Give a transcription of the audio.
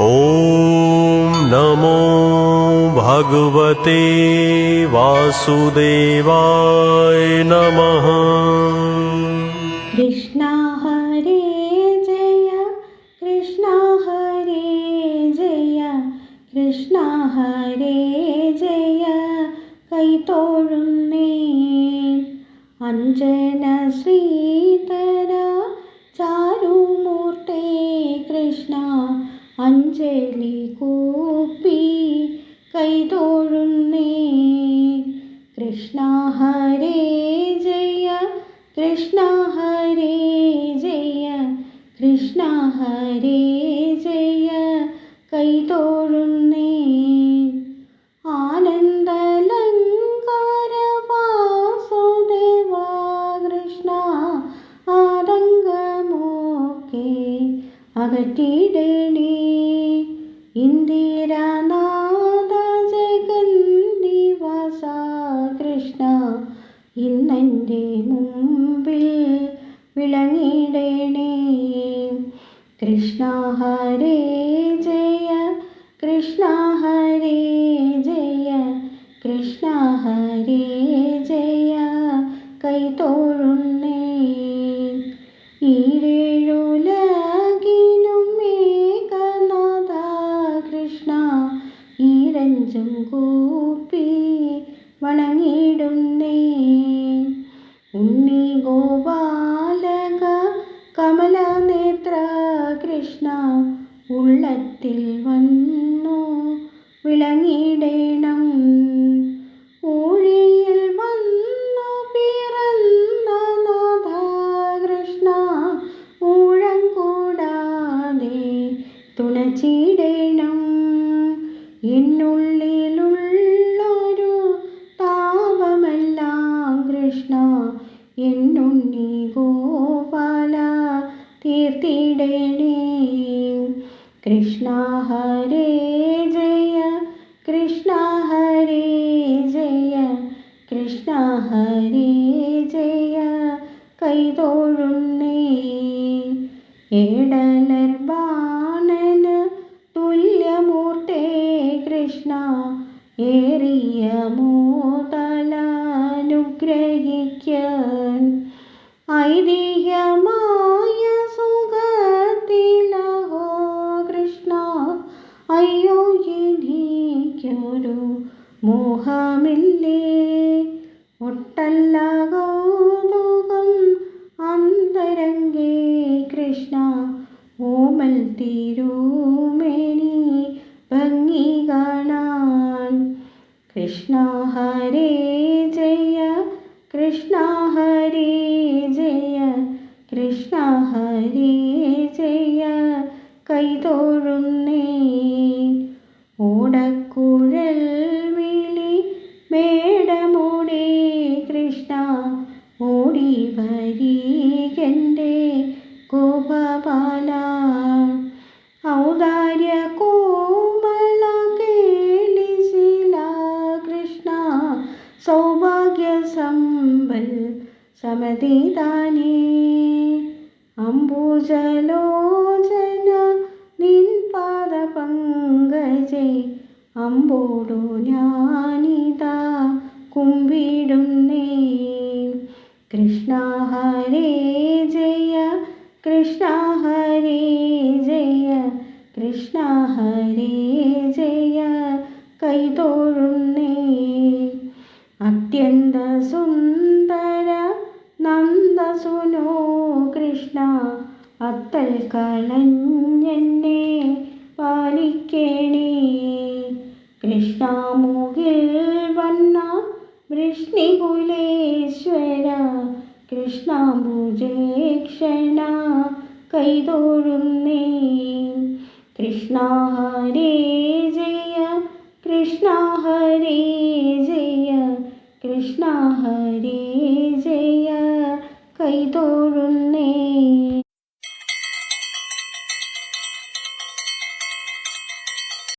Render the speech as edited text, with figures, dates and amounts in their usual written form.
ഓം നമോ ഭഗവതേ വാസുദേവായ നമഃ. കൃഷ്ണ ഹരേ ജയ കൃഷ്ണ ഹരേ ജയ കൃഷ്ണ ഹരേ ജയ കൈതൊഴുന്നേ അഞ്ജന ശ്രീധര ചാരുമൂർത്തേ കൃഷ്ണ അഞ്ജലി കൂപ്പി കൈതൊഴുന്നേ. കൃഷ്ണ ഹരേ ജയ കൃഷ്ണ ഹരേ ജയ കൃഷ്ണ ഹരേ ജയ കൈതൊഴുന്നേ. ആനന്ദലങ്കാര വാസുദേവ കൃഷ്ണ ആതങ്കമൊക്കെ അകറ്റിടണേ. ഇന്ദിരാനാഥ ജഗന്നിവാസ കൃഷ്ണ ഇന്നെൻ്റെ മുമ്പിൽ വിളങ്ങിടണേ. കൃഷ്ണ ഹരേ ജയ കൃഷ്ണ ഹരേ ജയ കൃഷ്ണ ഹരേ ജയ കൈതൊഴുന്നേ. ഈരേഴുലകിനും മേഘനാഥ കൃഷ്ണ ഈരഞ്ചും കൂപ്പി വണങ്ങിടുന്നേ. ഉണ്ണി ഗോപാലക കമലനേത്ര കൃഷ്ണ ഉള്ളത്തിൽ വന്നു വിളങ്ങിടണം. ഊഴിയിൽ വന്നു പിറന്ന നാഥ കൃഷ്ണ ഊഴം കൂടാതെ തുണച്ചിടണം. എന്നുള്ളിലുള്ളൊരു താപമെല്ലാം കൃഷ്ണ എന്നുണ്ണി ഗോപാല തീർത്തിടണേ. കൃഷ്ണ ഹരേ ജയ കൃഷ്ണ ഹരേ ജയ കൃഷ്ണ ഹരേ ജയ കൈതൊഴുന്നേ. ഏടലർ ബാണന് തുല്യമൂർത്തേ കൃഷ്ണ ഏറിയ മോതലനുഗ്രഹിക്കാൻ. ഐതിഹ്യമായ സുഖത്തിലഹോ കൃഷ്ണ അയ്യോ എനിക്കൊരു മോഹമില്ലേ. ഒട്ടല്ല കൗതുകം അന്തരംഗേ കൃഷ്ണ ഓമൽ തിരുമേനി ഭംഗി കാണാൻ. കൃഷ്ണ ഹരേ ജയ കൃഷ്ണ ഹരേ ജയ കൃഷ്ണ ഹരേ ജയ കൈതൊഴുന്നേ. ഓടക്കുഴൽ വിളി മേടമൂടി കൃഷ്ണ ഓടി വരികൻ്റെ ഗോപബാല. ഔദാര്യ കോമള കേളിശീല കൃഷ്ണ സൗഭാഗ്യ സമ്പൽ സമതിദാനേ. അംബുജലോചന നിൻ പാദപങ്കജേ അമ്പോടു ഞാനിതാ കുമ്പിടുന്നേ. കൃഷ്ണ ഹരേ ജയ കൃഷ്ണ ഹരേ ജയ കൃഷ്ണ ഹരേ ജയ കൈതൊഴുന്നേ. അത്യന്ത സുന്ദര നന്ദസുനോ കൃഷ്ണ അത്തൽ കളഞ്ഞെന്നെ പാലിക്കണേ. കൃഷ്ണ മുകിൽ വന്ന വൃഷ്ണികുലേശ്വര കൃഷ്ണാംബുജേക്ഷണ കൈതൊഴുന്നേ. കൃഷ്ണ ഹരേ ജയ കൃഷ്ണ ഹരേ ജയ കൃഷ്ണ ഹരേ ജയ കൈതൊഴുന്നേ.